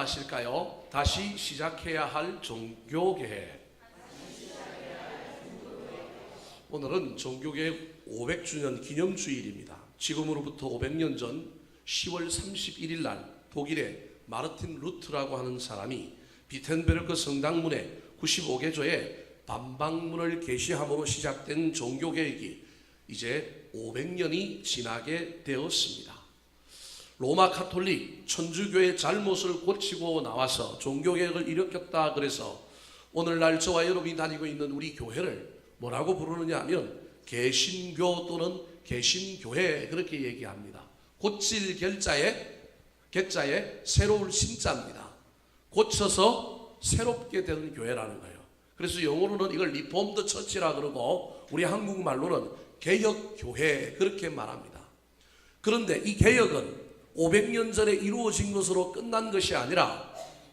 하실까요? 다시 시작해야 할 종교개혁. 오늘은 종교개혁 500주년 기념주일입니다. 지금으로부터 500년 전 10월 31일 날 독일의 마르틴 루트라고 하는 사람이 비텐베르크 성당문에 95개조의 반박문을 게시함으로 시작된 종교개혁이 이제 500년이 지나게 되었습니다. 로마 카톨릭 천주교의 잘못을 고치고 나와서 종교개혁을 일으켰다 그래서 오늘날 저와 여러분이 다니고 있는 우리 교회를 뭐라고 부르느냐 하면 개신교 또는 개신교회 그렇게 얘기합니다. 고칠 개자에 새로울 신자입니다. 고쳐서 새롭게 되는 교회라는 거예요. 그래서 영어로는 이걸 리폼드 처치라 그러고 우리 한국말로는 개혁교회 그렇게 말합니다. 그런데 이 개혁은 500년 전에 이루어진 것으로 끝난 것이 아니라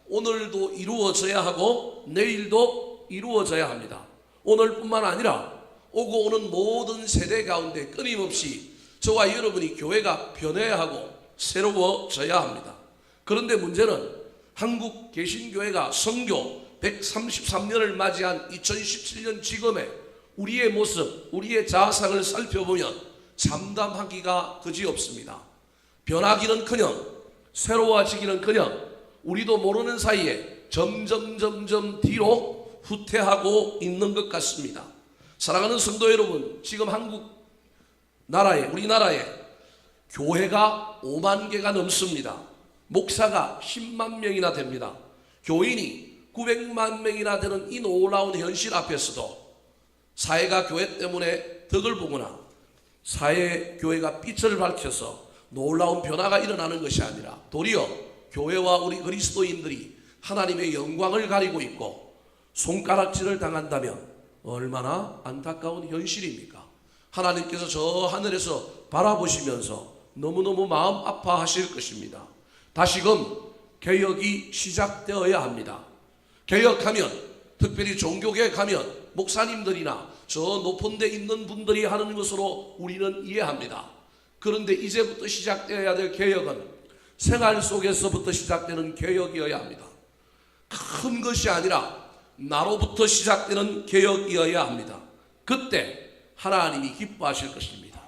오늘도 이루어져야 하고 내일도 이루어져야 합니다. 오늘뿐만 아니라 오고 오는 모든 세대 가운데 끊임없이 저와 여러분이 교회가 변해야 하고 새로워져야 합니다. 그런데 문제는 한국 개신교회가 선교 133년을 맞이한 2017년 지금의 우리의 모습, 우리의 자상을 살펴보면 참담하기가 그지없습니다. 변하기는커녕 새로워지기는커녕 우리도 모르는 사이에 점점 뒤로 후퇴하고 있는 것 같습니다. 사랑하는 성도 여러분, 지금 우리나라에 교회가 5만 개가 넘습니다. 목사가 10만 명이나 됩니다. 교인이 900만 명이나 되는 이 놀라운 현실 앞에서도 사회가 교회 때문에 덕을 보거나 교회가 빛을 밝혀서 놀라운 변화가 일어나는 것이 아니라 도리어 교회와 우리 그리스도인들이 하나님의 영광을 가리고 있고 손가락질을 당한다면 얼마나 안타까운 현실입니까? 하나님께서 저 하늘에서 바라보시면서 너무너무 마음 아파하실 것입니다. 다시금 개혁이 시작되어야 합니다. 개혁하면, 특별히 종교개혁하면 목사님들이나 저 높은 데 있는 분들이 하는 것으로 우리는 이해합니다. 그런데 이제부터 시작되어야 될 개혁은 생활 속에서부터 시작되는 개혁이어야 합니다. 큰 것이 아니라 나로부터 시작되는 개혁이어야 합니다. 그때 하나님이 기뻐하실 것입니다.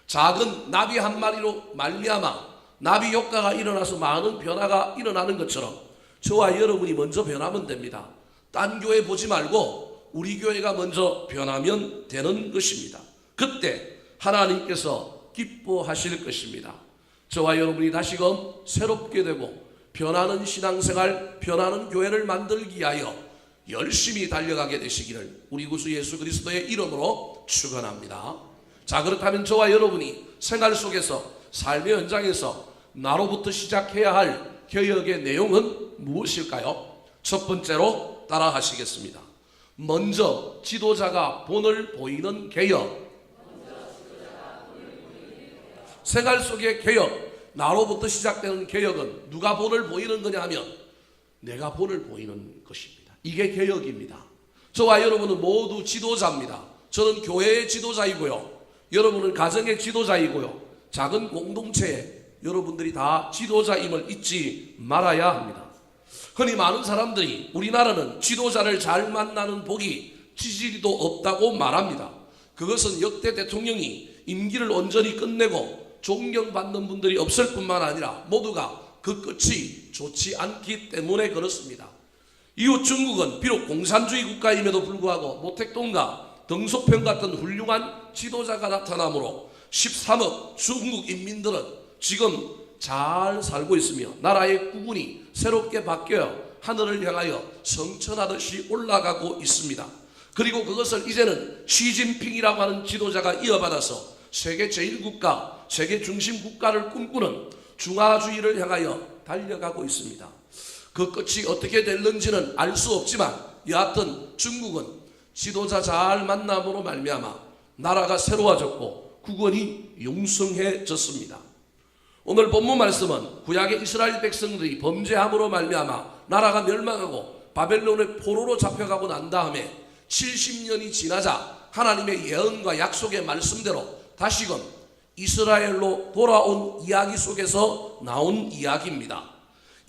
작은 나비 한 마리로 말미암아 나비 효과가 일어나서 많은 변화가 일어나는 것처럼 저와 여러분이 먼저 변하면 됩니다. 딴 교회 보지 말고 우리 교회가 먼저 변하면 되는 것입니다. 그때 하나님께서 기뻐하실 것입니다. 저와 여러분이 다시금 새롭게 되고 변하는 신앙생활, 변하는 교회를 만들기 위하여 열심히 달려가게 되시기를 우리 구주 예수 그리스도의 이름으로 축원합니다. 자, 그렇다면 저와 여러분이 생활 속에서 삶의 현장에서 나로부터 시작해야 할 개혁의 내용은 무엇일까요? 첫 번째로 따라 하시겠습니다. 먼저 지도자가 본을 보이는 개혁. 생활 속의 개혁, 나로부터 시작되는 개혁은 누가 본을 보이는 거냐 하면 내가 본을 보이는 것입니다. 이게 개혁입니다. 저와 여러분은 모두 지도자입니다. 저는 교회의 지도자이고요, 여러분은 가정의 지도자이고요, 작은 공동체에 여러분들이 다 지도자임을 잊지 말아야 합니다. 흔히 많은 사람들이 우리나라는 지도자를 잘 만나는 복이 지지리도 없다고 말합니다. 그것은 역대 대통령이 임기를 온전히 끝내고 존경받는 분들이 없을 뿐만 아니라 모두가 그 끝이 좋지 않기 때문에 그렇습니다. 이후 중국은 비록 공산주의 국가임에도 불구하고 모택동과 덩소평 같은 훌륭한 지도자가 나타나므로 13억 중국 인민들은 지금 잘 살고 있으며 나라의 국운이 새롭게 바뀌어 하늘을 향하여 성천하듯이 올라가고 있습니다. 그리고 그것을 이제는 시진핑이라고 하는 지도자가 이어받아서 세계 제1국가, 세계 중심 국가를 꿈꾸는 중화주의를 향하여 달려가고 있습니다. 그 끝이 어떻게 될는지는 알 수 없지만 여하튼 중국은 지도자 잘 만남으로 말미암아 나라가 새로워졌고 국원이 융성해졌습니다. 오늘 본문 말씀은 구약의 이스라엘 백성들이 범죄함으로 말미암아 나라가 멸망하고 바벨론의 포로로 잡혀가고 난 다음에 70년이 지나자 하나님의 예언과 약속의 말씀대로 다시금 이스라엘로 돌아온 이야기 속에서 나온 이야기입니다.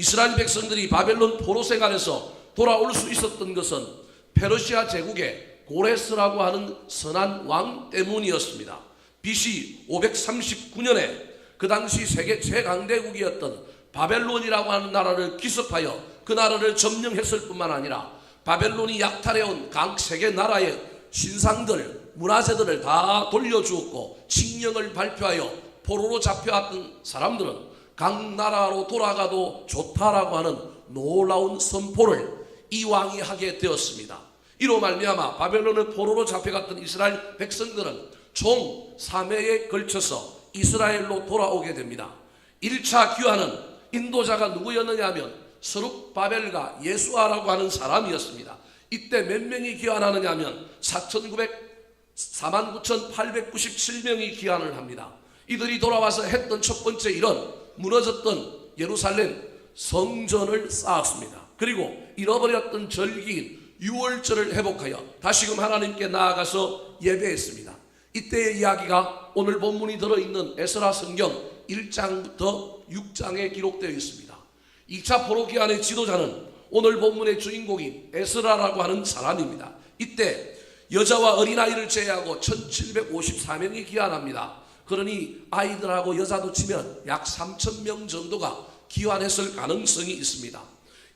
이스라엘 백성들이 바벨론 포로 생활에서 돌아올 수 있었던 것은 페르시아 제국의 고레스라고 하는 선한 왕 때문이었습니다. BC 539년에 그 당시 세계 최강대국이었던 바벨론이라고 하는 나라를 기습하여 그 나라를 점령했을 뿐만 아니라 바벨론이 약탈해온 각 세계 나라의 신상들, 문화재들을 다 돌려주었고 칙령을 발표하여 포로로 잡혀왔던 사람들은 각 나라로 돌아가도 좋다라고 하는 놀라운 선포를 이 왕이 하게 되었습니다. 이로 말미암아 바벨론의 포로로 잡혀갔던 이스라엘 백성들은 총 3회에 걸쳐서 이스라엘로 돌아오게 됩니다. 1차 귀환은 인도자가 누구였느냐 하면 스룹바벨과 예수아라고 하는 사람이었습니다. 이때 몇 명이 귀환하느냐 하면 49,897명이 귀환을 합니다. 이들이 돌아와서 했던 첫 번째 일은 무너졌던 예루살렘 성전을 쌓았습니다. 그리고 잃어버렸던 절기인 유월절을 회복하여 다시금 하나님께 나아가서 예배했습니다. 이때의 이야기가 오늘 본문이 들어있는 에스라 성경 1장부터 6장에 기록되어 있습니다. 2차 포로 귀환의 지도자는 오늘 본문의 주인공인 에스라라고 하는 사람입니다. 이때 여자와 어린아이를 제외하고 1754명이 귀환합니다. 그러니 아이들하고 여자도 치면 약 3,000명 정도가 귀환했을 가능성이 있습니다.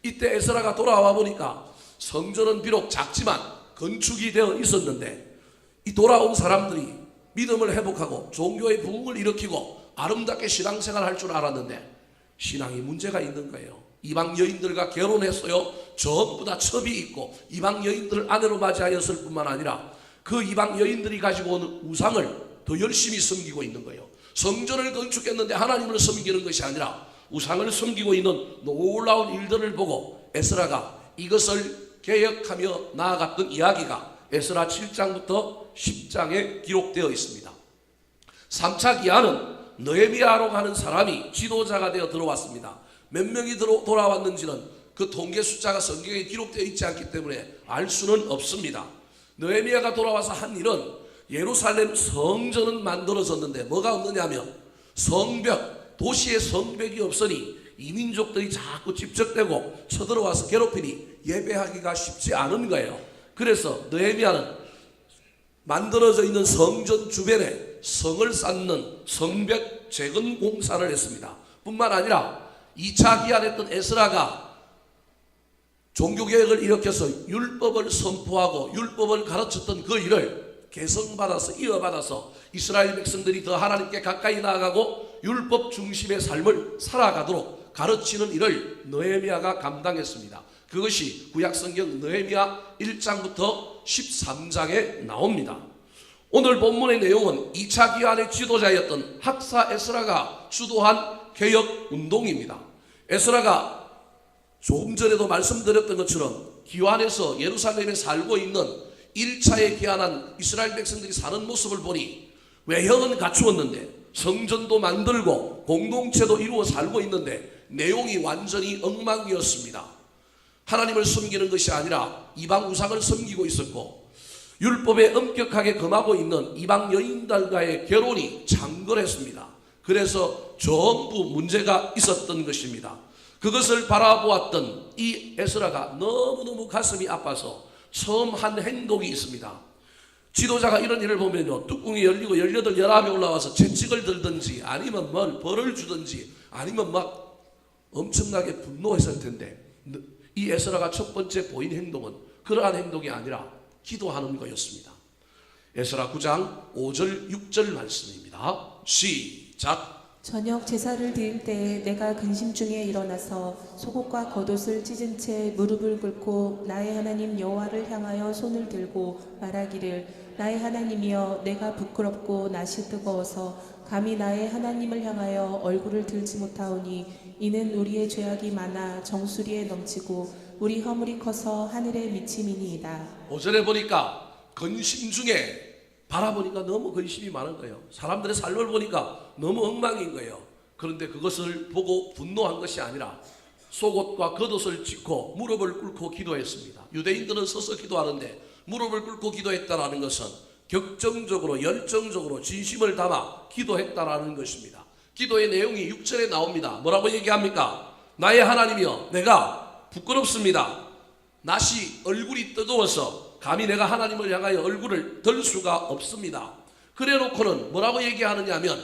이때 에스라가 돌아와 보니까 성전은 비록 작지만 건축이 되어 있었는데 이 돌아온 사람들이 믿음을 회복하고 종교의 부흥을 일으키고 아름답게 신앙생활을 할 줄 알았는데 신앙이 문제가 있는 거예요. 이방 여인들과 결혼했어요. 전부 다 첩이 있고 이방 여인들을 아내로 맞이하였을 뿐만 아니라 그 이방 여인들이 가지고 온 우상을 더 열심히 섬기고 있는 거예요. 성전을 건축했는데 하나님을 섬기는 것이 아니라 우상을 섬기고 있는 놀라운 일들을 보고 에스라가 이것을 개혁하며 나아갔던 이야기가 에스라 7장부터 10장에 기록되어 있습니다. 3차 기한은 느헤미야라고 하는 사람이 지도자가 되어 들어왔습니다. 몇 명이 돌아왔는지는 그 통계 숫자가 성경에 기록되어 있지 않기 때문에 알 수는 없습니다. 느헤미야가 돌아와서 한 일은 예루살렘 성전은 만들어졌는데 뭐가 없느냐면 성벽, 도시의 성벽이 없으니 이민족들이 자꾸 집적되고 쳐들어와서 괴롭히니 예배하기가 쉽지 않은 거예요. 그래서 느헤미야는 만들어져 있는 성전 주변에 성을 쌓는 성벽 재건 공사를 했습니다. 뿐만 아니라 2차 기한했던 에스라가 종교개혁을 일으켜서 율법을 선포하고 율법을 가르쳤던 그 일을 개성받아서 이어받아서 이스라엘 백성들이 더 하나님께 가까이 나아가고 율법 중심의 삶을 살아가도록 가르치는 일을 느헤미야가 감당했습니다. 그것이 구약성경 느헤미야 1장부터 13장에 나옵니다. 오늘 본문의 내용은 2차 기한의 지도자였던 학사 에스라가 주도한 개혁운동입니다. 에스라가 조금 전에도 말씀드렸던 것처럼 기환에서 예루살렘에 살고 있는 1차에 기환한 이스라엘 백성들이 사는 모습을 보니 외형은 갖추었는데 성전도 만들고 공동체도 이루어 살고 있는데 내용이 완전히 엉망이었습니다. 하나님을 섬기는 것이 아니라 이방 우상을 섬기고 있었고 율법에 엄격하게 금하고 있는 이방 여인들과의 결혼이 창궐했습니다. 그래서 전부 문제가 있었던 것입니다. 그것을 바라보았던 이 에스라가 너무너무 가슴이 아파서 처음 한 행동이 있습니다. 지도자가 이런 일을 보면요, 뚜껑이 열리고 18, 19이 올라와서 채찍을 들든지 아니면 뭘 벌을 주든지 아니면 막 엄청나게 분노했을 텐데 이 에스라가 첫 번째 보인 행동은 그러한 행동이 아니라 기도하는 거였습니다. 에스라 9장 5절 6절 말씀입니다. 시작. 저녁 제사를 드릴 때에 내가 근심 중에 일어나서 속옷과 겉옷을 찢은 채 무릎을 꿇고 나의 하나님 여호와를 향하여 손을 들고 말하기를 나의 하나님이여 내가 부끄럽고 낯이 뜨거워서 감히 나의 하나님을 향하여 얼굴을 들지 못하오니 이는 우리의 죄악이 많아 정수리에 넘치고 우리 허물이 커서 하늘에 미침이니이다. 5절에 보니까 근심 중에 바라보니까 너무 근심이 많은 거예요. 사람들의 삶을 보니까 너무 엉망인 거예요. 그런데 그것을 보고 분노한 것이 아니라 속옷과 겉옷을 찢고 무릎을 꿇고 기도했습니다. 유대인들은 서서 기도하는데 무릎을 꿇고 기도했다라는 것은 격정적으로 열정적으로 진심을 담아 기도했다라는 것입니다. 기도의 내용이 6절에 나옵니다. 뭐라고 얘기합니까? 나의 하나님이여 내가 부끄럽습니다. 낯이 얼굴이 뜨거워서 감히 내가 하나님을 향하여 얼굴을 들 수가 없습니다. 그래 놓고는 뭐라고 얘기하느냐 하면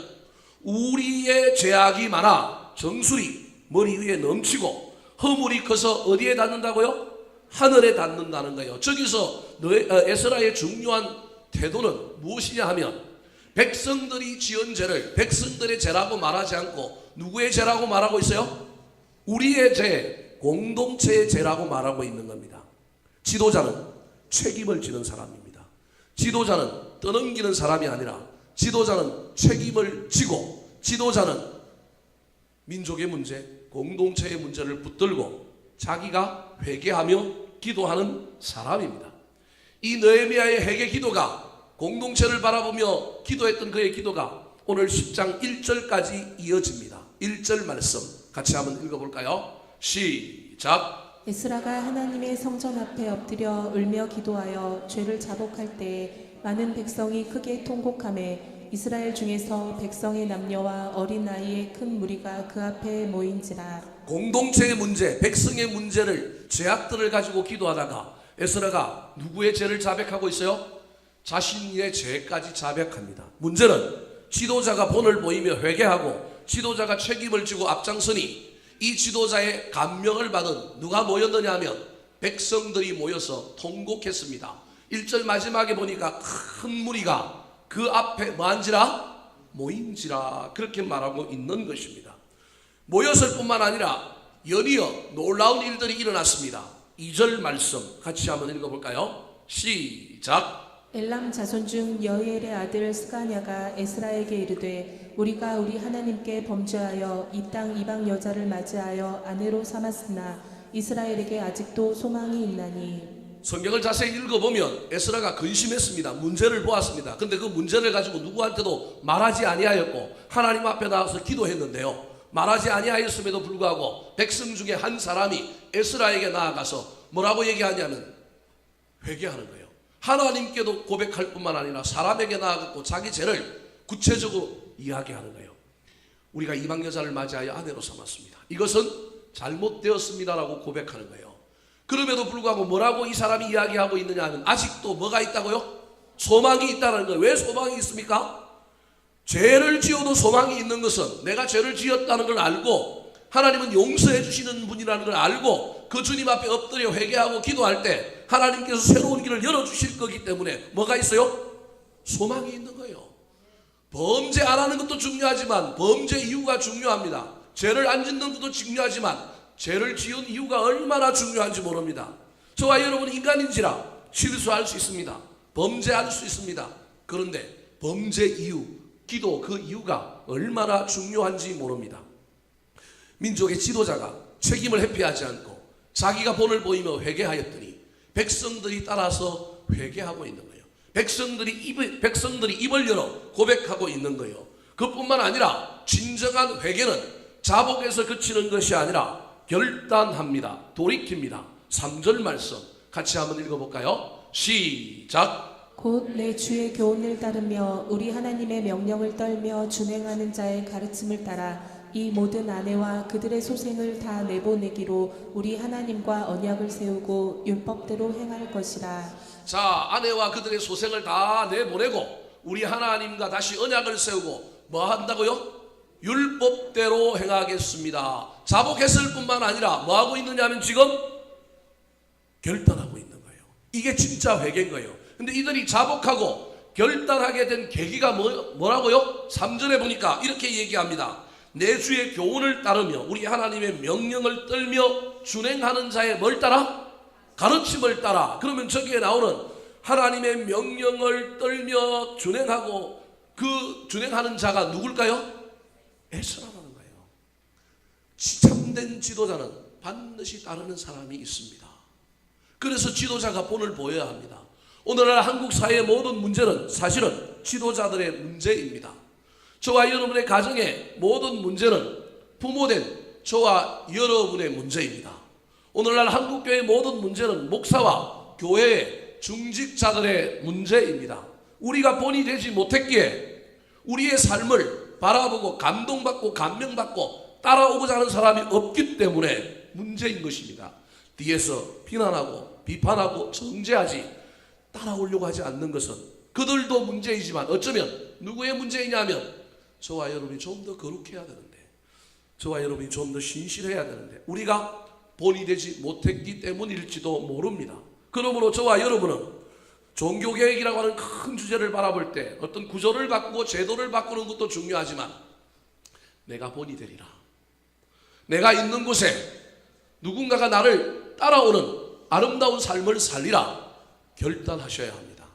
우리의 죄악이 많아 정수리 머리 위에 넘치고 허물이 커서 어디에 닿는다고요? 하늘에 닿는다는 거예요. 저기서 에스라의 중요한 태도는 무엇이냐 하면 백성들이 지은 죄를 백성들의 죄라고 말하지 않고 누구의 죄라고 말하고 있어요? 우리의 죄, 공동체의 죄라고 말하고 있는 겁니다. 지도자는 책임을 지는 사람입니다. 지도자는 떠넘기는 사람이 아니라 지도자는 책임을 지고 지도자는 민족의 문제, 공동체의 문제를 붙들고 자기가 회개하며 기도하는 사람입니다. 이 느헤미야의 회개 기도가 공동체를 바라보며 기도했던 그의 기도가 오늘 10장 1절까지 이어집니다. 1절 말씀 같이 한번 읽어볼까요? 시작. 에스라가 하나님의 성전 앞에 엎드려 울며 기도하여 죄를 자복할 때에 많은 백성이 크게 통곡하매 이스라엘 중에서 백성의 남녀와 어린 아이의 큰 무리가 그 앞에 모인지라. 공동체의 문제, 백성의 문제를 죄악들을 가지고 기도하다가 에스라가 누구의 죄를 자백하고 있어요? 자신의 죄까지 자백합니다. 문제는 지도자가 본을 보이며 회개하고 지도자가 책임을 지고 앞장서니 이 지도자의 감명을 받은 누가 모였느냐 하면 백성들이 모여서 통곡했습니다. 1절 마지막에 보니까 큰 무리가 그 앞에 뭐한지라? 모인지라 그렇게 말하고 있는 것입니다. 모였을 뿐만 아니라 연이어 놀라운 일들이 일어났습니다. 2절 말씀 같이 한번 읽어볼까요? 시작. 엘람 자손 중 여히엘의 아들 스가냐가 에스라에게 이르되 우리가 우리 하나님께 범죄하여 이 땅 이방 여자를 맞이하여 아내로 삼았으나 이스라엘에게 아직도 소망이 있나니. 성경을 자세히 읽어보면 에스라가 근심했습니다. 문제를 보았습니다. 근데 그 문제를 가지고 누구한테도 말하지 아니하였고 하나님 앞에 나와서 기도했는데요. 말하지 아니하였음에도 불구하고 백성 중에 한 사람이 에스라에게 나아가서 뭐라고 얘기하냐면 회개하는 거예요. 하나님께도 고백할 뿐만 아니라 사람에게 나아가고 자기 죄를 구체적으로 이야기하는 거예요. 우리가 이방 여자를 맞이하여 아내로 삼았습니다. 이것은 잘못되었습니다라고 고백하는 거예요. 그럼에도 불구하고 뭐라고 이 사람이 이야기하고 있느냐 하면 아직도 뭐가 있다고요? 소망이 있다는 거예요. 왜 소망이 있습니까? 죄를 지어도 소망이 있는 것은 내가 죄를 지었다는 걸 알고 하나님은 용서해 주시는 분이라는 걸 알고 그 주님 앞에 엎드려 회개하고 기도할 때 하나님께서 새로운 길을 열어주실 거기 때문에 뭐가 있어요? 소망이 있는 거예요. 범죄 안 하는 것도 중요하지만 범죄 이유가 중요합니다. 죄를 안 짓는 것도 중요하지만 죄를 지은 이유가 얼마나 중요한지 모릅니다. 저와 여러분은 인간인지라 실수할 수 있습니다. 범죄할 수 있습니다. 그런데 범죄 이유, 기도 그 이유가 얼마나 중요한지 모릅니다. 민족의 지도자가 책임을 회피하지 않고 자기가 본을 보이며 회개하였더니 백성들이 따라서 회개하고 있는 거예요. 백성들이 입을 열어 고백하고 있는 거예요. 그뿐만 아니라 진정한 회개는 자복에서 그치는 것이 아니라 결단합니다. 돌이킵니다. 3절 말씀 같이 한번 읽어볼까요? 시작. 곧 내 주의 교훈을 따르며 우리 하나님의 명령을 떨며 준행하는 자의 가르침을 따라 이 모든 아내와 그들의 소생을 다 내보내기로 우리 하나님과 언약을 세우고 율법대로 행할 것이라. 자, 아내와 그들의 소생을 다 내보내고 우리 하나님과 다시 언약을 세우고 뭐 한다고요? 율법대로 행하겠습니다. 자복했을 뿐만 아니라 뭐 하고 있느냐 하면 지금 결단하고 있는 거예요. 이게 진짜 회개인 거예요. 근데 이들이 자복하고 결단하게 된 계기가 뭐라고요? 3절에 보니까 이렇게 얘기합니다. 내 주의 교훈을 따르며 우리 하나님의 명령을 떨며 준행하는 자의 뭘 따라? 가르침을 따라. 그러면 저기에 나오는 하나님의 명령을 떨며 준행하고 그 준행하는 자가 누굴까요? 에스라라는 거예요. 참된 지도자는 반드시 따르는 사람이 있습니다. 그래서 지도자가 본을 보여야 합니다. 오늘날 한국 사회의 모든 문제는 사실은 지도자들의 문제입니다. 저와 여러분의 가정의 모든 문제는 부모된 저와 여러분의 문제입니다. 오늘날 한국교회의 모든 문제는 목사와 교회의 중직자들의 문제입니다. 우리가 본이 되지 못했기에 우리의 삶을 바라보고 감동받고 감명받고 따라오고자 하는 사람이 없기 때문에 문제인 것입니다. 뒤에서 비난하고 비판하고 정죄하지 따라오려고 하지 않는 것은 그들도 문제이지만 어쩌면 누구의 문제이냐면 저와 여러분이 좀 더 거룩해야 되는데, 저와 여러분이 좀 더 신실해야 되는데 우리가 본이 되지 못했기 때문일지도 모릅니다. 그러므로 저와 여러분은 종교개혁이라고 하는 큰 주제를 바라볼 때 어떤 구조를 바꾸고 제도를 바꾸는 것도 중요하지만 내가 본이 되리라, 내가 있는 곳에 누군가가 나를 따라오는 아름다운 삶을 살리라 결단하셔야 합니다.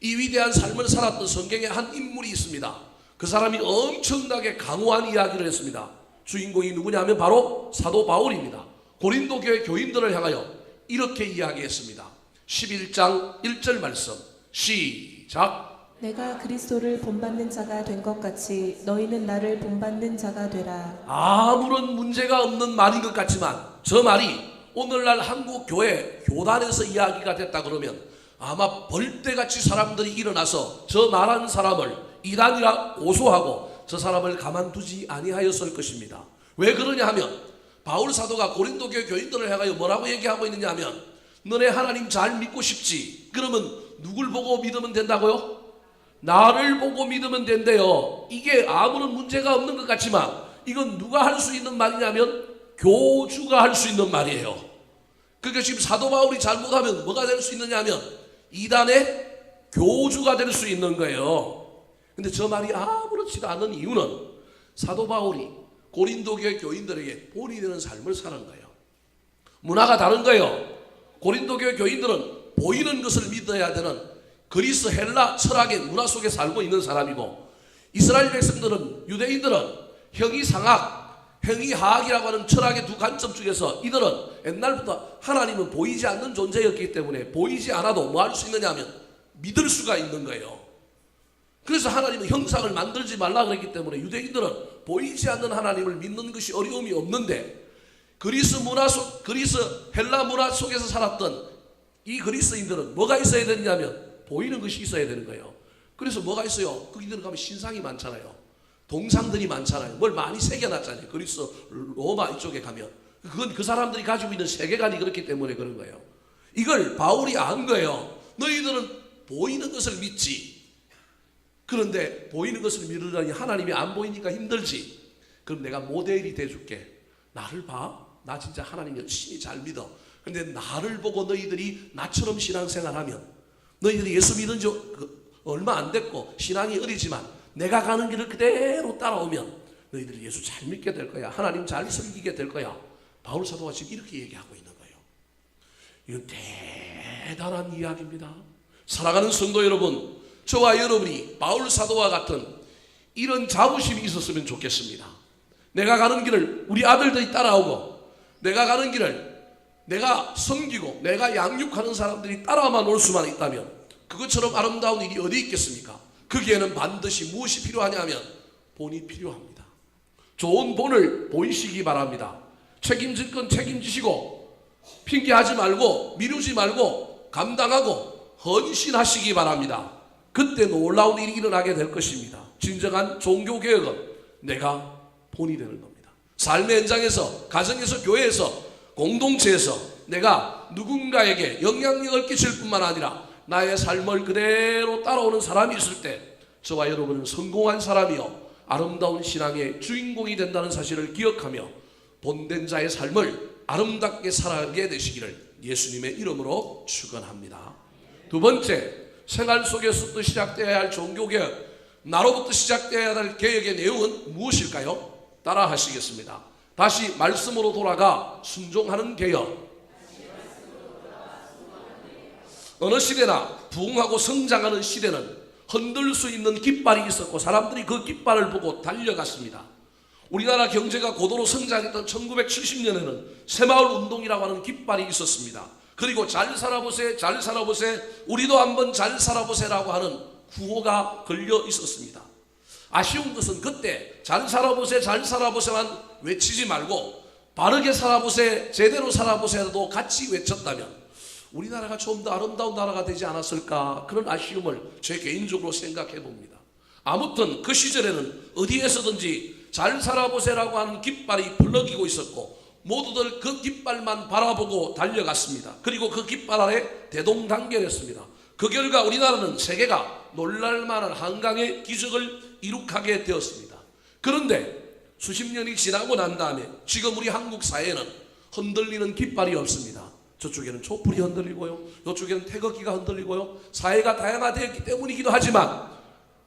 이 위대한 삶을 살았던 성경에 한 인물이 있습니다. 그 사람이 엄청나게 강호한 이야기를 했습니다. 주인공이 누구냐 하면 바로 사도 바울입니다. 고린도 교회 교인들을 향하여 이렇게 이야기했습니다. 11장 1절 말씀 시작. 내가 그리스도를 본받는 자가 된 것 같이 너희는 나를 본받는 자가 되라. 아무런 문제가 없는 말인 것 같지만 저 말이 오늘날 한국 교회 교단에서 이야기가 됐다 그러면 아마 벌떼같이 사람들이 일어나서 저 말하는 사람을 이단이라 고소하고 저 사람을 가만두지 아니하였을 것입니다. 왜 그러냐 하면 바울 사도가 고린도 교회 교인들을 향하여 뭐라고 얘기하고 있느냐 하면 너네 하나님 잘 믿고 싶지? 그러면 누굴 보고 믿으면 된다고요? 나를 보고 믿으면 된대요. 이게 아무런 문제가 없는 것 같지만 이건 누가 할 수 있는 말이냐면 교주가 할 수 있는 말이에요. 그러니까 지금 사도 바울이 잘못하면 뭐가 될 수 있느냐 하면 이단의 교주가 될 수 있는 거예요. 근데 저 말이 아무렇지도 않은 이유는 사도 바울이 고린도 교회 교인들에게 본이 되는 삶을 사는 거예요. 문화가 다른 거예요. 고린도 교회 교인들은 보이는 것을 믿어야 되는 그리스 헬라 철학의 문화 속에 살고 있는 사람이고, 이스라엘 백성들은, 유대인들은 형이상학, 행위하학이라고 하는 철학의 두 관점 중에서 이들은 옛날부터 하나님은 보이지 않는 존재였기 때문에 보이지 않아도 뭐 할 수 있느냐 하면 믿을 수가 있는 거예요. 그래서 하나님은 형상을 만들지 말라 그랬기 때문에 유대인들은 보이지 않는 하나님을 믿는 것이 어려움이 없는데, 그리스 헬라 문화 속에서 살았던 이 그리스인들은 뭐가 있어야 되냐면 보이는 것이 있어야 되는 거예요. 그래서 뭐가 있어요? 거기들 가면 신상이 많잖아요. 동상들이 많잖아요. 뭘 많이 새겨놨잖아요. 그리스 로마 이쪽에 가면 그건 그 사람들이 가지고 있는 세계관이 그렇기 때문에 그런 거예요. 이걸 바울이 안 거예요. 너희들은 보이는 것을 믿지. 그런데 보이는 것을 믿으려니 하나님이 안 보이니까 힘들지. 그럼 내가 모델이 돼줄게. 나를 봐. 나 진짜 하나님 열심히 잘 믿어. 근데 나를 보고 너희들이 나처럼 신앙생활하면, 너희들이 예수 믿은 지 얼마 안 됐고 신앙이 어리지만 내가 가는 길을 그대로 따라오면 너희들이 예수 잘 믿게 될 거야. 하나님 잘 섬기게 될 거야. 바울 사도가 지금 이렇게 얘기하고 있는 거예요. 이건 대단한 이야기입니다. 사랑하는 성도 여러분, 저와 여러분이 바울 사도와 같은 이런 자부심이 있었으면 좋겠습니다. 내가 가는 길을 우리 아들들이 따라오고, 내가 가는 길을 내가 섬기고 내가 양육하는 사람들이 따라만 올 수만 있다면 그것처럼 아름다운 일이 어디 있겠습니까? 거기에는 반드시 무엇이 필요하냐 하면 본이 필요합니다. 좋은 본을 보이시기 바랍니다. 책임질 건 책임지시고 핑계하지 말고 미루지 말고 감당하고 헌신하시기 바랍니다. 그때 놀라운 일이 일어나게 될 것입니다. 진정한 종교개혁은 내가 본이 되는 겁니다. 삶의 현장에서, 가정에서, 교회에서, 공동체에서 내가 누군가에게 영향력을 끼칠 뿐만 아니라 나의 삶을 그대로 따라오는 사람이 있을 때 저와 여러분은 성공한 사람이요 아름다운 신앙의 주인공이 된다는 사실을 기억하며 본된 자의 삶을 아름답게 살아가게 되시기를 예수님의 이름으로 축원합니다. 두 번째, 생활 속에서부터 시작되어야 할 종교개혁, 나로부터 시작되어야 할 개혁의 내용은 무엇일까요? 따라 하시겠습니다. 다시 말씀으로 돌아가 순종하는 개혁. 어느 시대나 부흥하고 성장하는 시대는 흔들 수 있는 깃발이 있었고 사람들이 그 깃발을 보고 달려갔습니다. 우리나라 경제가 고도로 성장했던 1970년에는 새마을 운동이라고 하는 깃발이 있었습니다. 그리고 잘 살아보세, 잘 살아보세, 우리도 한번 잘 살아보세라고 하는 구호가 걸려 있었습니다. 아쉬운 것은 그때 잘 살아보세, 잘 살아보세만 외치지 말고 바르게 살아보세, 제대로 살아보세도 같이 외쳤다면 우리나라가 좀 더 아름다운 나라가 되지 않았을까, 그런 아쉬움을 제 개인적으로 생각해 봅니다. 아무튼 그 시절에는 어디에서든지 잘 살아보세라고 하는 깃발이 불러기고 있었고 모두들 그 깃발만 바라보고 달려갔습니다. 그리고 그 깃발 아래 대동단결했습니다. 그 결과 우리나라는 세계가 놀랄만한 한강의 기적을 이룩하게 되었습니다. 그런데 수십 년이 지나고 난 다음에 지금 우리 한국 사회는 흔들리는 깃발이 없습니다. 저쪽에는 촛불이 흔들리고요, 이쪽에는 태극기가 흔들리고요. 사회가 다양화되었기 때문이기도 하지만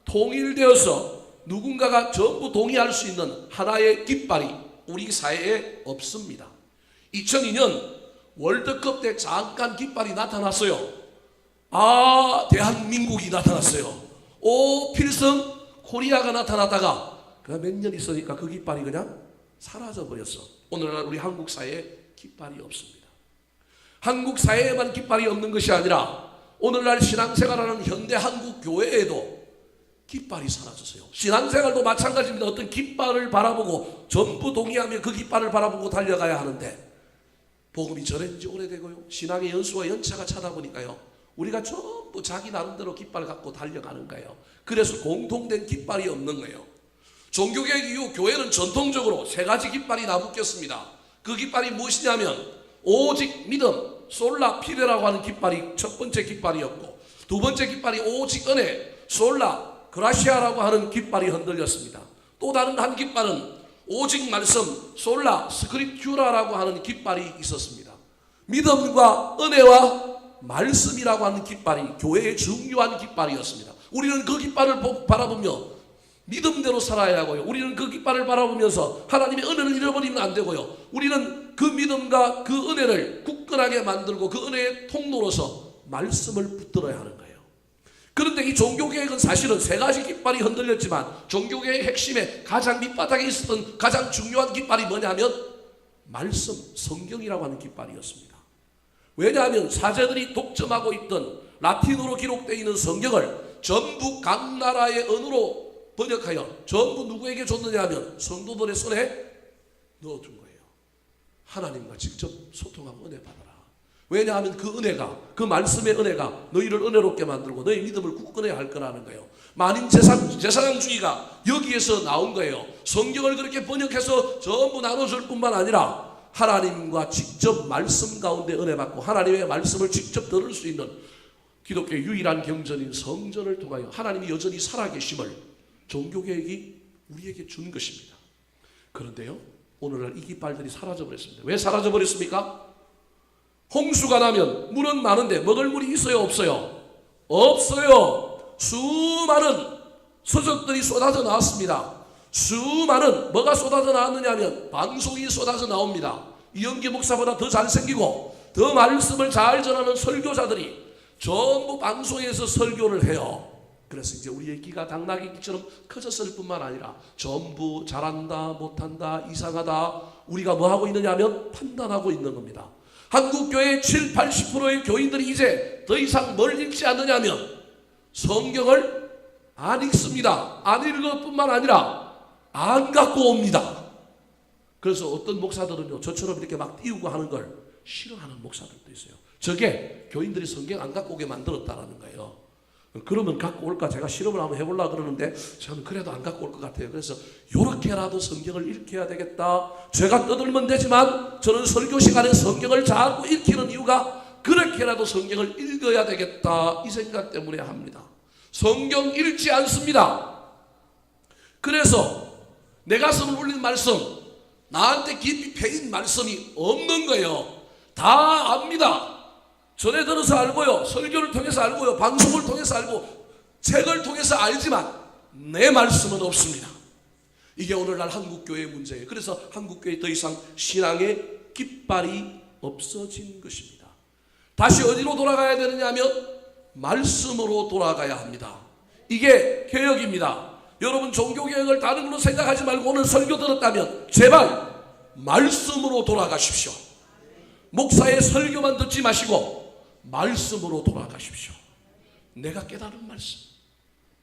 통일되어서 누군가가 전부 동의할 수 있는 하나의 깃발이 우리 사회에 없습니다. 2002년 월드컵 때 잠깐 깃발이 나타났어요. 대한민국이 나타났어요. 필승 코리아가 나타났다가 몇 년 있으니까 그 깃발이 그냥 사라져버렸어. 오늘날 우리 한국 사회에 깃발이 없습니다. 한국 사회에만 깃발이 없는 것이 아니라 오늘날 신앙생활하는 현대 한국 교회에도 깃발이 사라졌어요. 신앙생활도 마찬가지입니다. 어떤 깃발을 바라보고 전부 동의하며 그 깃발을 바라보고 달려가야 하는데 복음이 전해진 지 오래되고요, 신앙의 연수와 연차가 차다 보니까요, 우리가 전부 자기 나름대로 깃발 갖고 달려가는 거예요. 그래서 공통된 깃발이 없는 거예요. 종교개혁 이후 교회는 전통적으로 세 가지 깃발이 나붙겠습니다. 그 깃발이 무엇이냐면 오직 믿음, 솔라 피데라고 하는 깃발이 첫 번째 깃발이었고, 두 번째 깃발이 오직 은혜, 솔라 그라시아라고 하는 깃발이 흔들렸습니다. 또 다른 한 깃발은 오직 말씀, 솔라 스크립튜라라고 하는 깃발이 있었습니다. 믿음과 은혜와 말씀이라고 하는 깃발이 교회의 중요한 깃발이었습니다. 우리는 그 깃발을 바라보며 믿음대로 살아야 하고요, 우리는 그 깃발을 바라보면서 하나님의 은혜를 잃어버리면 안 되고요, 우리는 그 믿음과 그 은혜를 굳건하게 만들고 그 은혜의 통로로서 말씀을 붙들어야 하는 거예요. 그런데 이 종교개혁은 사실은 세 가지 깃발이 흔들렸지만 종교개혁의 핵심에 가장 밑바닥에 있었던 가장 중요한 깃발이 뭐냐면 말씀, 성경이라고 하는 깃발이었습니다. 왜냐하면 사제들이 독점하고 있던 라틴어로 기록되어 있는 성경을 전부 각 나라의 언어로 번역하여 전부 누구에게 줬느냐 하면 성도들의 손에 넣어준 거예요. 하나님과 직접 소통하고 은혜 받아라. 왜냐하면 그 은혜가, 그 말씀의 은혜가 너희를 은혜롭게 만들고 너희 믿음을 굳건해야 할 거라는 거예요. 만인 제사장주의가 여기에서 나온 거예요. 성경을 그렇게 번역해서 전부 나눠줄 뿐만 아니라 하나님과 직접 말씀 가운데 은혜 받고 하나님의 말씀을 직접 들을 수 있는 기독교의 유일한 경전인 성전을 통하여 하나님이 여전히 살아계심을 종교개혁이 우리에게 준 것입니다. 그런데요, 오늘날 이 깃발들이 사라져버렸습니다. 왜 사라져버렸습니까? 홍수가 나면 물은 많은데 먹을 물이 있어요, 없어요? 없어요. 수많은 서적들이 쏟아져 나왔습니다. 수많은 뭐가 쏟아져 나왔느냐 하면 방송이 쏟아져 나옵니다. 이영기 목사보다 더 잘생기고 더 말씀을 잘 전하는 설교자들이 전부 방송에서 설교를 해요. 그래서 이제 우리의 귀가 당나귀처럼 커졌을 뿐만 아니라 전부 잘한다, 못한다, 이상하다, 우리가 뭐 하고 있느냐 하면 판단하고 있는 겁니다. 한국교회의 70-80%의 교인들이 이제 더 이상 뭘 읽지 않느냐 하면 성경을 안 읽습니다. 안 읽을 뿐만 아니라 안 갖고 옵니다. 그래서 어떤 목사들은요, 저처럼 이렇게 막 띄우고 하는 걸 싫어하는 목사들도 있어요. 저게 교인들이 성경 안 갖고 오게 만들었다는 거예요. 그러면 갖고 올까 제가 실험을 한번 해보려고 그러는데 저는 그래도 안 갖고 올 것 같아요. 그래서 요렇게라도 성경을 읽혀야 되겠다. 제가 떠들면 되지만 저는 설교 시간에 성경을 자꾸 읽히는 이유가 그렇게라도 성경을 읽어야 되겠다, 이 생각 때문에 합니다. 성경 읽지 않습니다. 그래서 내 가슴을 울리는 말씀, 나한테 깊이 패인 말씀이 없는 거예요. 다 압니다. 전에 들어서 알고요, 설교를 통해서 알고요, 방송을 통해서 알고 책을 통해서 알지만 내 말씀은 없습니다. 이게 오늘날 한국교회의 문제예요. 그래서 한국교회에 더 이상 신앙의 깃발이 없어진 것입니다. 다시 어디로 돌아가야 되느냐 하면 말씀으로 돌아가야 합니다. 이게 개혁입니다. 여러분 종교개혁을 다른 걸로 생각하지 말고 오늘 설교 들었다면 제발 말씀으로 돌아가십시오. 목사의 설교만 듣지 마시고 말씀으로 돌아가십시오. 내가 깨달은 말씀,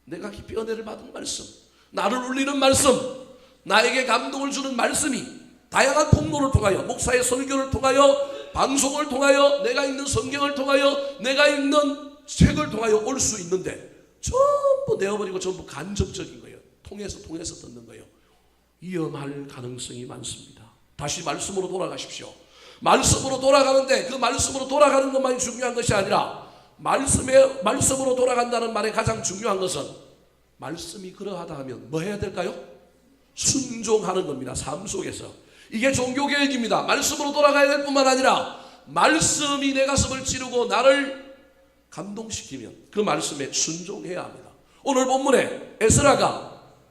내가 깊이 은혜를 받은 말씀, 나를 울리는 말씀, 나에게 감동을 주는 말씀이 다양한 통로를 통하여, 목사의 설교를 통하여, 방송을 통하여, 내가 읽는 성경을 통하여, 내가 읽는 책을 통하여 올 수 있는데 전부 내어버리고 전부 간접적인 거예요. 통해서 듣는 거예요. 위험할 가능성이 많습니다. 다시 말씀으로 돌아가십시오. 말씀으로 돌아가는데 그 말씀으로 돌아가는 것만이 중요한 것이 아니라 말씀으로 돌아간다는 말의 가장 중요한 것은 말씀이 그러하다 하면 뭐 해야 될까요? 순종하는 겁니다. 삶 속에서. 이게 종교개혁입니다. 말씀으로 돌아가야 될 뿐만 아니라 말씀이 내 가슴을 찌르고 나를 감동시키면 그 말씀에 순종해야 합니다. 오늘 본문에 에스라가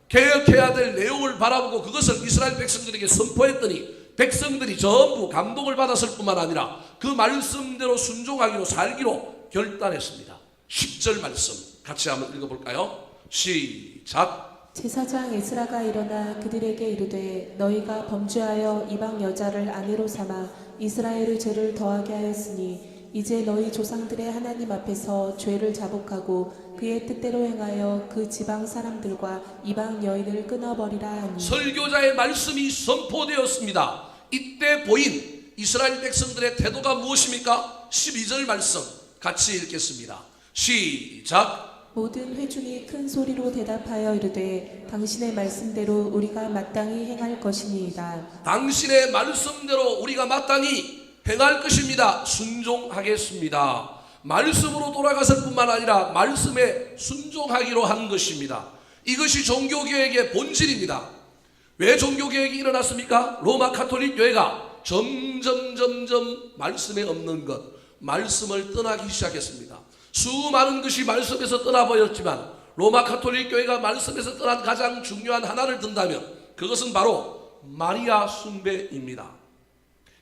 개혁해야 될 내용을 바라보고 그것을 이스라엘 백성들에게 선포했더니 백성들이 전부 감동을 받았을 뿐만 아니라 그 말씀대로 순종하기로 살기로 결단했습니다. 10절 말씀 같이 한번 읽어볼까요? 시작. 제사장 에스라가 일어나 그들에게 이르되 너희가 범죄하여 이방 여자를 아내로 삼아 이스라엘의 죄를 더하게 하였으니 이제 너희 조상들의 하나님 앞에서 죄를 자복하고 그의 뜻대로 행하여 그 지방 사람들과 이방 여인을 끊어버리라 하니. 설교자의 말씀이 선포되었습니다. 이때 보인 이스라엘 백성들의 태도가 무엇입니까? 12절 말씀 같이 읽겠습니다. 시작. 모든 회중이 큰 소리로 대답하여 이르되 당신의 말씀대로 우리가 마땅히 행할 것이니이다. 당신의 말씀대로 우리가 마땅히 행할 것입니다. 순종하겠습니다. 말씀으로 돌아갔을 뿐만 아니라 말씀에 순종하기로 한 것입니다. 이것이 종교개혁의 본질입니다. 왜 종교개혁이 일어났습니까? 로마 가톨릭 교회가 점점 말씀에 없는 것, 말씀을 떠나기 시작했습니다. 수많은 것이 말씀에서 떠나버렸지만 로마 가톨릭 교회가 말씀에서 떠난 가장 중요한 하나를 든다면 그것은 바로 마리아 숭배입니다.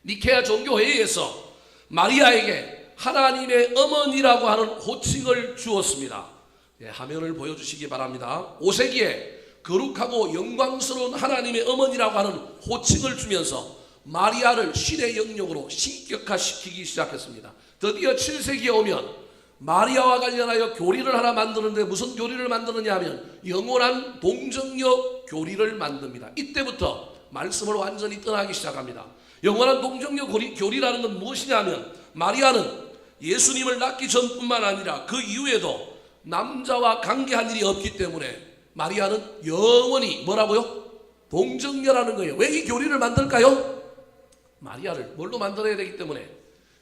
니케아 종교회의에서 마리아에게 하나님의 어머니라고 하는 호칭을 주었습니다. 화면을 보여주시기 바랍니다. 5세기에 거룩하고 영광스러운 하나님의 어머니라고 하는 호칭을 주면서 마리아를 신의 영역으로 신격화시키기 시작했습니다. 드디어 7세기에 오면 마리아와 관련하여 교리를 하나 만드는데 무슨 교리를 만드느냐 하면 영원한 동정녀 교리를 만듭니다. 이때부터 말씀을 완전히 떠나기 시작합니다. 영원한 동정녀 교리라는 건 무엇이냐 하면 마리아는 예수님을 낳기 전뿐만 아니라 그 이후에도 남자와 관계한 일이 없기 때문에 마리아는 영원히 뭐라고요? 동정녀라는 거예요. 왜 이 교리를 만들까요? 마리아를 뭘로 만들어야 되기 때문에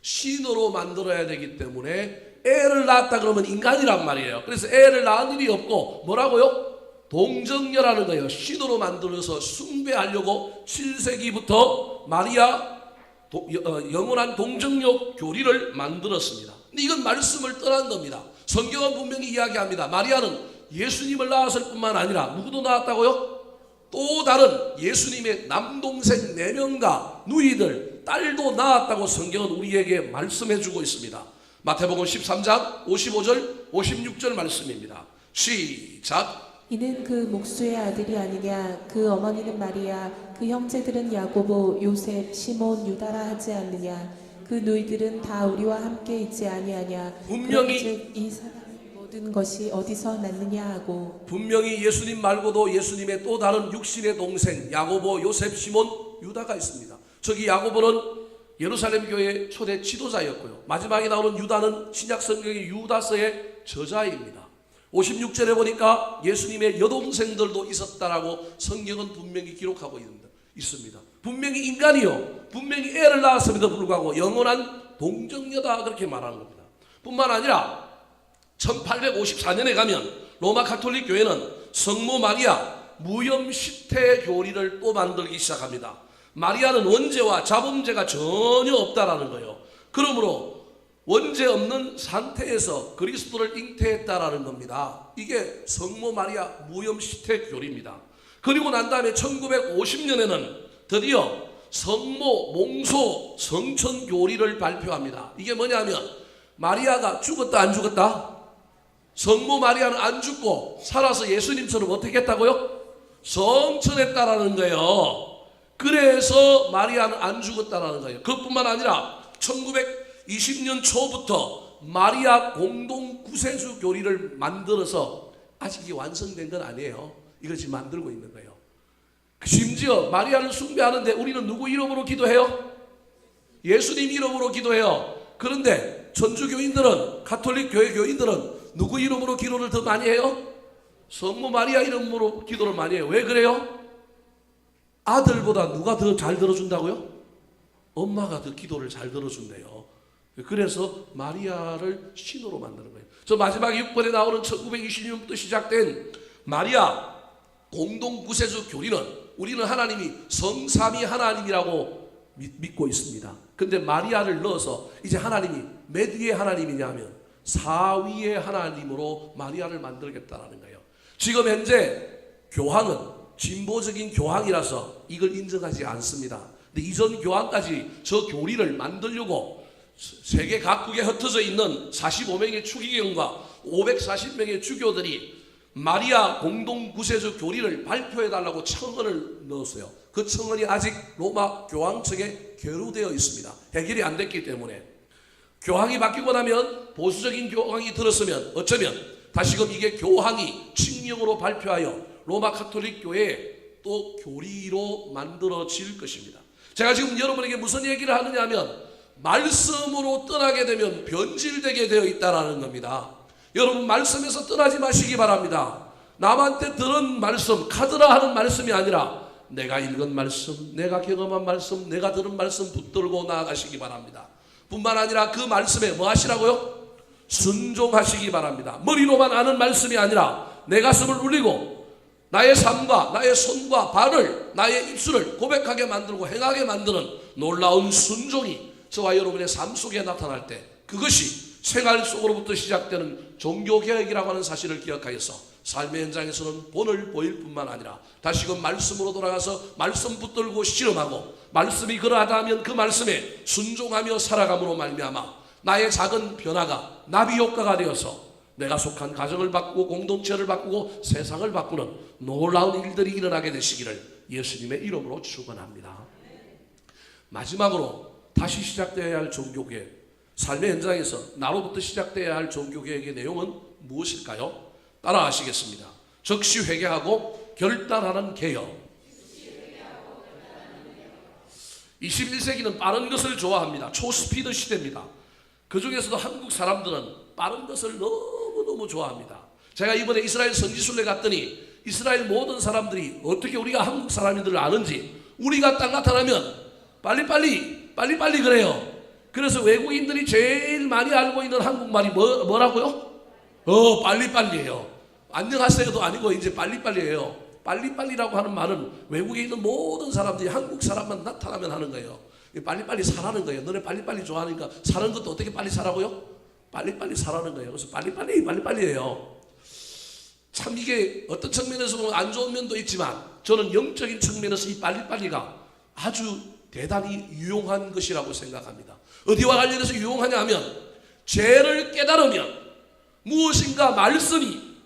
신으로 만들어야 되기 때문에 애를 낳았다 그러면 인간이란 말이에요. 그래서 애를 낳은 일이 없고 뭐라고요? 동정녀라는 거예요. 신으로 만들어서 숭배하려고 7세기부터 마리아 영원한 동정녀 교리를 만들었습니다. 근데 이건 말씀을 떠난 겁니다. 성경은 분명히 이야기합니다. 마리아는 예수님을 낳았을 뿐만 아니라 누구도 낳았다고요? 또 다른 예수님의 남동생 4명과 누이들, 딸도 낳았다고 성경은 우리에게 말씀해 주고 있습니다. 마태복음 13장 55절 56절 말씀입니다. 시작. 이는 그 목수의 아들이 아니냐? 그 어머니는 마리아, 그 형제들은 야고보, 요셉, 시몬, 유다라 하지 않느냐? 그 누이들은 다 우리와 함께 있지 아니하냐? 분명히 이 사람의 모든 것이 어디서 났느냐 하고. 분명히 예수님 말고도 예수님의 또 다른 육신의 동생 야고보, 요셉, 시몬, 유다가 있습니다. 저기 야고보는 예루살렘 교회의 초대 지도자였고요. 마지막에 나오는 유다는 신약 성경의 유다서의 저자입니다. 56절에 보니까 예수님의 여동생들도 있었다라고 성경은 분명히 기록하고 있습니다. 분명히 인간이요, 분명히 애를 낳았음에도 불구하고 영원한 동정녀다 그렇게 말하는 겁니다. 뿐만 아니라 1854년에 가면 로마 가톨릭 교회는 성모 마리아 무염시태 교리를 또 만들기 시작합니다. 마리아는 원죄와 자범죄가 전혀 없다라는 거예요. 그러므로 원죄 없는 상태에서 그리스도를 잉태했다라는 겁니다. 이게 성모 마리아 무염시태 교리입니다. 그리고 난 다음에 1950년에는 드디어 성모 몽소 성천 교리를 발표합니다. 이게 뭐냐면 마리아가 죽었다 안 죽었다? 성모 마리아는 안 죽고 살아서 예수님처럼 어떻게 했다고요? 성천했다라는 거예요. 그래서 마리아는 안 죽었다라는 거예요. 그것뿐만 아니라 1920년 초부터 마리아 공동 구세주 교리를 만들어서 아직 이게 완성된 건 아니에요. 이걸 지금 만들고 있는 거예요. 심지어 마리아를 숭배하는데 우리는 누구 이름으로 기도해요? 예수님 이름으로 기도해요. 그런데 천주교인들은, 가톨릭 교회 교인들은 누구 이름으로 기도를 더 많이 해요? 성모 마리아 이름으로 기도를 많이 해요. 왜 그래요? 아들보다 누가 더 잘 들어준다고요? 엄마가 더 기도를 잘 들어준대요. 그래서 마리아를 신으로 만드는 거예요. 저 마지막 6번에 나오는 1926년부터 시작된 마리아 공동구세주 교리는 우리는 하나님이 성삼위 하나님이라고 믿고 있습니다. 근데 마리아를 넣어서 이제 하나님이 몇 위의 하나님이냐면 4위의 하나님으로 마리아를 만들겠다라는 거예요. 지금 현재 교황은 진보적인 교황이라서 이걸 인정하지 않습니다. 근데 이전 교황까지 저 교리를 만들려고 세계 각국에 흩어져 있는 45명의 추기경과 540명의 주교들이 마리아 공동구세주 교리를 발표해달라고 청원을 넣었어요. 그 청원이 아직 로마 교황 측에 계류되어 있습니다. 해결이 안 됐기 때문에. 교황이 바뀌고 나면 보수적인 교황이 들었으면 어쩌면 다시금 이게 교황이 칙령으로 발표하여 로마 카톨릭 교회의 또 교리로 만들어질 것입니다. 제가 지금 여러분에게 무슨 얘기를 하느냐 하면 말씀으로 떠나게 되면 변질되게 되어 있다는 겁니다. 여러분 말씀에서 떠나지 마시기 바랍니다. 남한테 들은 말씀, 카드라 하는 말씀이 아니라 내가 읽은 말씀, 내가 경험한 말씀, 내가 들은 말씀 붙들고 나아가시기 바랍니다. 뿐만 아니라 그 말씀에 뭐 하시라고요? 순종하시기 바랍니다. 머리로만 아는 말씀이 아니라 내 가슴을 울리고 나의 삶과 나의 손과 발을 나의 입술을 고백하게 만들고 행하게 만드는 놀라운 순종이 저와 여러분의 삶 속에 나타날 때 그것이 생활 속으로부터 시작되는 종교개혁이라고 하는 사실을 기억하여서 삶의 현장에서는 본을 보일 뿐만 아니라 다시금 말씀으로 돌아가서 말씀 붙들고 실험하고 말씀이 그러하다 하면 그 말씀에 순종하며 살아감으로 말미암아 나의 작은 변화가 나비효과가 되어서 내가 속한 가정을 바꾸고 공동체를 바꾸고 세상을 바꾸는 놀라운 일들이 일어나게 되시기를 예수님의 이름으로 축원합니다. 마지막으로 다시 시작되어야 할 종교개혁, 삶의 현장에서 나로부터 시작되어야 할 종교개혁의 내용은 무엇일까요? 따라하시겠습니다. 즉시 회개하고 결단하는 개혁. 21세기는 빠른 것을 좋아합니다. 초스피드 시대입니다. 그 중에서도 한국 사람들은 빠른 것을 너무너무 좋아합니다. 제가 이번에 이스라엘 선지순례 갔더니 이스라엘 모든 사람들이 어떻게 우리가 한국 사람인들을 아는지 우리가 딱 나타나면 빨리빨리 그래요. 그래서 외국인들이 제일 많이 알고 있는 한국말이 뭐라고요? 빨리빨리예요. 안녕하세요도 아니고 이제 빨리빨리예요. 빨리빨리라고 하는 말은 외국에 있는 모든 사람들이 한국 사람만 나타나면 하는 거예요. 빨리빨리 사라는 거예요. 너네 빨리빨리 좋아하니까 사는 것도 어떻게 빨리 사라고요? 빨리빨리 사라는 거예요. 그래서 빨리빨리예요. 참 이게 어떤 측면에서 보면 안 좋은 면도 있지만 저는 영적인 측면에서 이 빨리빨리가 아주 대단히 유용한 것이라고 생각합니다. 어디와 관련해서 유용하냐 하면 죄를 깨달으면 무엇인가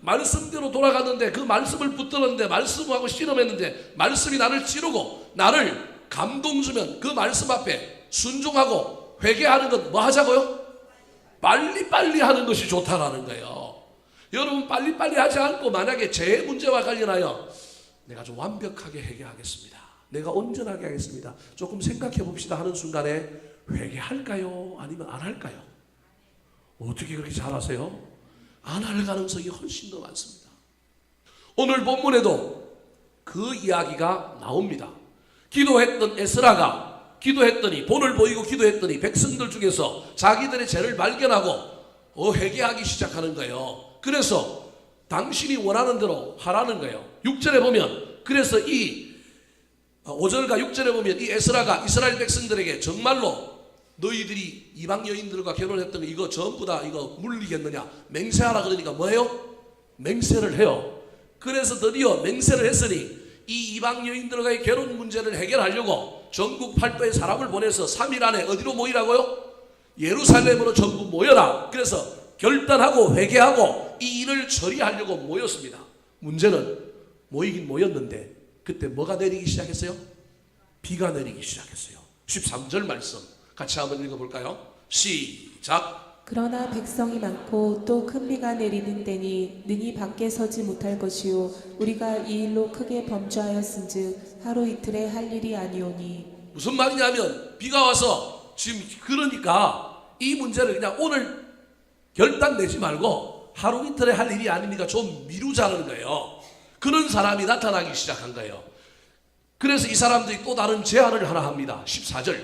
말씀대로 돌아갔는데 그 말씀을 붙들었는데 말씀하고 실험했는데 말씀이 나를 찌르고 나를 감동 주면 그 말씀 앞에 순종하고 회개하는 것 뭐 하자고요? 빨리빨리 하는 것이 좋다라는 거예요. 여러분 빨리빨리 하지 않고 만약에 죄 문제와 관련하여 내가 좀 완벽하게 회개하겠습니다. 내가 온전하게 하겠습니다. 조금 생각해 봅시다 하는 순간에 회개할까요? 아니면 안 할까요? 어떻게 그렇게 잘하세요? 안 할 가능성이 훨씬 더 많습니다. 오늘 본문에도 그 이야기가 나옵니다. 기도했던 에스라가 기도했더니 본을 보이고 기도했더니 백성들 중에서 자기들의 죄를 발견하고 회개하기 시작하는 거예요. 그래서 당신이 원하는 대로 하라는 거예요. 6절에 보면 그래서 5절과 6절에 보면 이 에스라가 이스라엘 백성들에게 정말로 너희들이 이방 여인들과 결혼했던 거 이거 전부 다 이거 물리겠느냐 맹세하라 그러니까 뭐예요? 맹세를 해요. 그래서 드디어 맹세를 했으니 이 이방 여인들과의 결혼 문제를 해결하려고 전국 팔도에 사람을 보내서 3일 안에 어디로 모이라고요? 예루살렘으로 전부 모여라. 그래서 결단하고 회개하고 이 일을 처리하려고 모였습니다. 문제는 모이긴 모였는데 그때 뭐가 내리기 시작했어요? 비가 내리기 시작했어요. 13절 말씀 같이 한번 읽어볼까요? 시작. 그러나 백성이 많고 또 큰 비가 내리는 때니 능히 밖에 서지 못할 것이요 우리가 이 일로 크게 범죄하였은즉 하루 이틀에 할 일이 아니오니. 무슨 말이냐면 비가 와서 지금 그러니까 이 문제를 그냥 오늘 결단 내지 말고 하루 이틀에 할 일이 아니니까 좀 미루자는 거예요. 그런 사람이 나타나기 시작한 거예요. 그래서 이 사람들이 또 다른 제안을 하나 합니다. 14절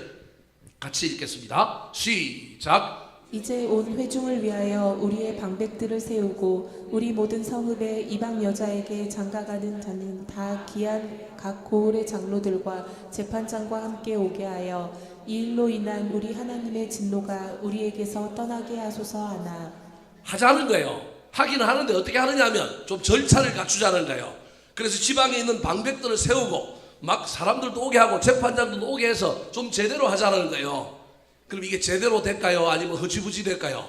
같이 읽겠습니다. 시작. 이제 온 회중을 위하여 우리의 방백들을 세우고 우리 모든 성읍에 이방 여자에게 장가가는 자는 다 기한 각 고을의 장로들과 재판장과 함께 오게 하여 이 일로 인한 우리 하나님의 진노가 우리에게서 떠나게 하소서 하나. 하자는 거예요. 하기는 하는데 어떻게 하느냐 하면 좀 절차를 갖추자는 거예요. 그래서 지방에 있는 방백들을 세우고 막 사람들도 오게 하고 재판장들도 오게 해서 좀 제대로 하자는 거예요. 그럼 이게 제대로 될까요? 아니면 허지부지 될까요?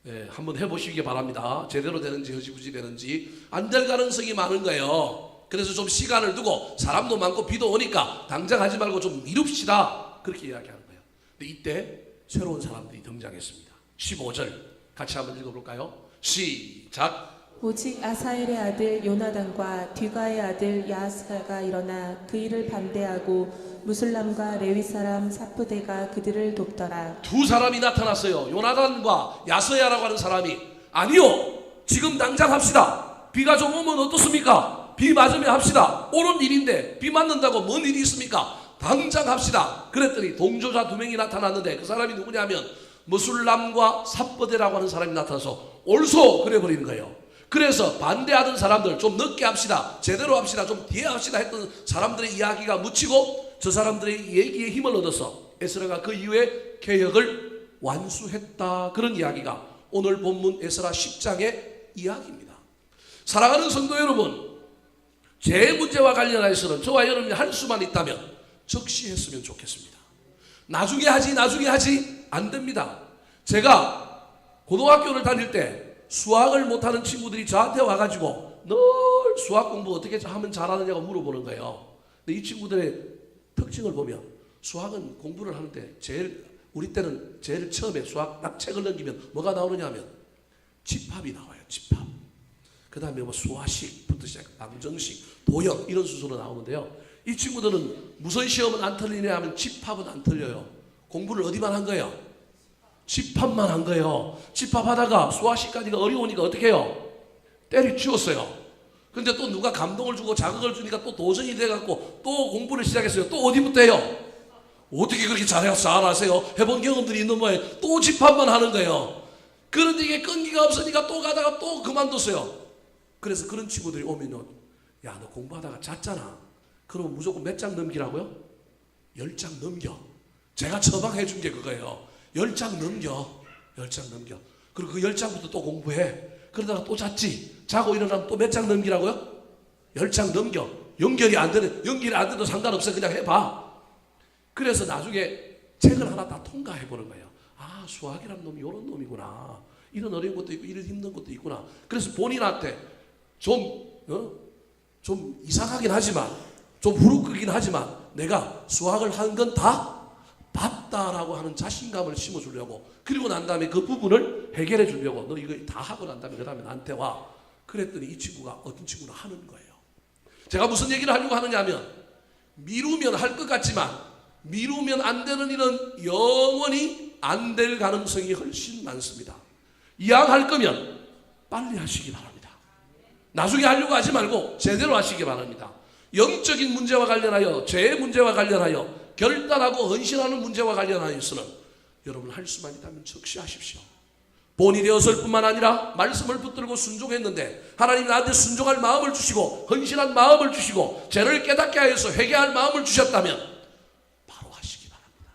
예, 한번 해보시기 바랍니다. 제대로 되는지 허지부지 되는지. 안 될 가능성이 많은 거예요. 그래서 좀 시간을 두고 사람도 많고 비도 오니까 당장 하지 말고 좀 미룹시다. 그렇게 이야기하는 거예요. 근데 이때 새로운 사람들이 등장했습니다. 15절 같이 한번 읽어볼까요? 시작. 오직 아사엘의 아들 요나단과 뒤가의 아들 야하스가 일어나 그 일을 반대하고 무슬람과 레위 사람 사프대가 그들을 돕더라. 두 사람이 나타났어요. 요나단과 야스야라고 하는 사람이 아니요, 지금 당장 합시다. 비가 좀 오면 어떻습니까? 비 맞으면 합시다. 오는 일인데 비 맞는다고 뭔 일이 있습니까? 당장 합시다. 그랬더니 동조자 두 명이 나타났는데 그 사람이 누구냐면 무슬람과 사프대라고 하는 사람이 나타나서 옳소 그래 버리는 거예요. 그래서 반대하던 사람들 좀 늦게 합시다, 제대로 합시다, 좀 뒤에 합시다 했던 사람들의 이야기가 묻히고 저 사람들의 얘기에 힘을 얻어서 에스라가 그 이후에 개혁을 완수했다. 그런 이야기가 오늘 본문 에스라 10장의 이야기입니다. 사랑하는 성도 여러분, 제 문제와 관련해서는 저와 여러분이 할 수만 있다면 적시했으면 좋겠습니다. 나중에 하지 안 됩니다. 제가 고등학교를 다닐 때 수학을 못하는 친구들이 저한테 와가지고 늘 수학 공부 어떻게 하면 잘하느냐고 물어보는 거예요. 근데 이 친구들의 특징을 보면 수학은 공부를 하는데 우리 때는 제일 처음에 수학 딱 책을 넘기면 뭐가 나오느냐 하면 집합이 나와요. 집합. 그 다음에 뭐 수화식부터 시작, 방정식, 도형 이런 순서로 나오는데요. 이 친구들은 무슨 시험은 안 틀리냐 하면 집합은 안 틀려요. 공부를 어디만 한 거예요? 집합만 한 거예요. 집합하다가 수화식까지가 어려우니까 어떻게 해요? 때려치웠어요. 근데 또 누가 감동을 주고 자극을 주니까 또 도전이 돼갖고 또 공부를 시작했어요. 또 어디부터 해요? 어떻게 그렇게 잘하세요? 해본 경험들이 있는 모양에 또 집합만 하는 거예요. 그런데 이게 끈기가 없으니까 또 가다가 또 그만뒀어요. 그래서 그런 친구들이 오면요, 야, 너 공부하다가 잤잖아. 그러면 무조건 몇 장 넘기라고요? 10장 넘겨. 제가 처방해 준 게 그거예요. 10장 넘겨. 10장 넘겨. 그리고 그 10장부터 또 공부해. 그러다가 또 잤지. 자고 일어나면 또 몇 장 넘기라고요? 10장 넘겨. 연결이 안 돼도 상관없어. 그냥 해봐. 그래서 나중에 책을 하나 다 통과해 보는 거예요. 아, 수학이란 놈이 이런 놈이구나. 이런 어려운 것도 있고 이런 힘든 것도 있구나. 그래서 본인한테 좀 이상하긴 하지만, 좀 후루끄긴 하지만 내가 수학을 한 건 다 봤다라고 하는 자신감을 심어주려고, 그리고 난 다음에 그 부분을 해결해 주려고, 너 이거 다 하고 난 다음에 그 다음에 나한테 와. 그랬더니 이 친구가 어떤 친구는 하는 거예요. 제가 무슨 얘기를 하려고 하느냐 하면, 미루면 할 것 같지만 미루면 안 되는 일은 영원히 안 될 가능성이 훨씬 많습니다. 이왕 할 거면 빨리 하시기 바랍니다. 나중에 하려고 하지 말고 제대로 하시기 바랍니다. 영적인 문제와 관련하여, 죄의 문제와 관련하여, 결단하고 헌신하는 문제와 관련하여서는 여러분 할 수만 있다면 적시하십시오. 본이 되었을 뿐만 아니라 말씀을 붙들고 순종했는데 하나님이 나한테 순종할 마음을 주시고 헌신한 마음을 주시고 죄를 깨닫게 하여서 회개할 마음을 주셨다면 바로 하시기 바랍니다.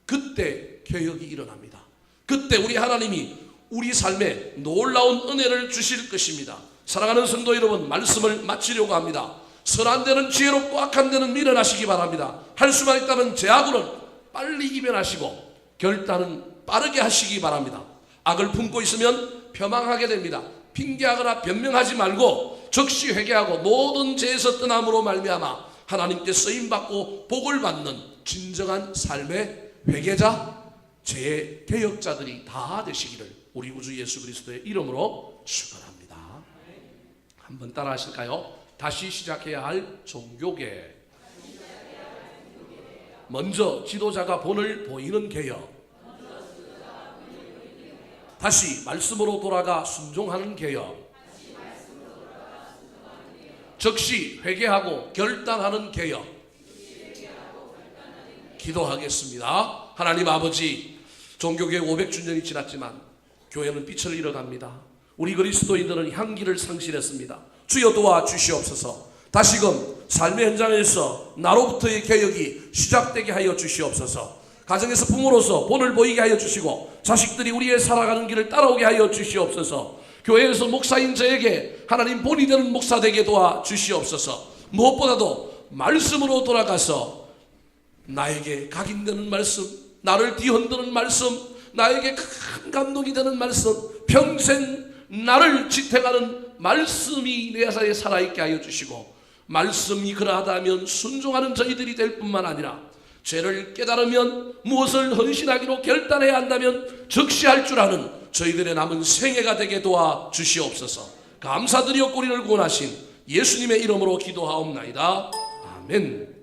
그때 개혁이 일어납니다. 그때 우리 하나님이 우리 삶에 놀라운 은혜를 주실 것입니다. 사랑하는 성도 여러분, 말씀을 마치려고 합니다. 선한 데는 지혜롭고 악한 데는 미련하시기 바랍니다. 할 수만 있다면 죄악으로는 빨리 이별하시고 결단은 빠르게 하시기 바랍니다. 악을 품고 있으면 벼망하게 됩니다. 핑계하거나 변명하지 말고 즉시 회개하고 모든 죄에서 떠남으로 말미암아 하나님께 쓰임받고 복을 받는 진정한 삶의 회개자, 죄의 개혁자들이 다 되시기를 우리 구주 예수 그리스도의 이름으로 축원합니다. 한번 따라 하실까요? 다시 시작해야 할 종교개. 먼저 지도자가 본을 보이는 개혁. 다시 말씀으로 돌아가 순종하는 개혁. 즉시 회개하고 결단하는 개혁. 기도하겠습니다. 하나님 아버지, 종교개혁 500주년이 지났지만 교회는 빛을 잃어갑니다. 우리 그리스도인들은 향기를 상실했습니다. 주여 도와주시옵소서. 다시금 삶의 현장에서 나로부터의 개혁이 시작되게 하여 주시옵소서. 가정에서 부모로서 본을 보이게 하여 주시고 자식들이 우리의 살아가는 길을 따라오게 하여 주시옵소서. 교회에서 목사인 저에게 하나님 본이 되는 목사 되게 도와주시옵소서. 무엇보다도 말씀으로 돌아가서 나에게 각인되는 말씀, 나를 뒤흔드는 말씀, 나에게 큰 감동이 되는 말씀, 평생 나를 지탱하는 말씀이 내 사이에 살아있게 하여 주시고, 말씀이 그러하다면 순종하는 저희들이 될 뿐만 아니라 죄를 깨달으면 무엇을 헌신하기로 결단해야 한다면 즉시 할 줄 아는 저희들의 남은 생애가 되게 도와주시옵소서. 감사드리어 꼬리를 구원하신 예수님의 이름으로 기도하옵나이다. 아멘.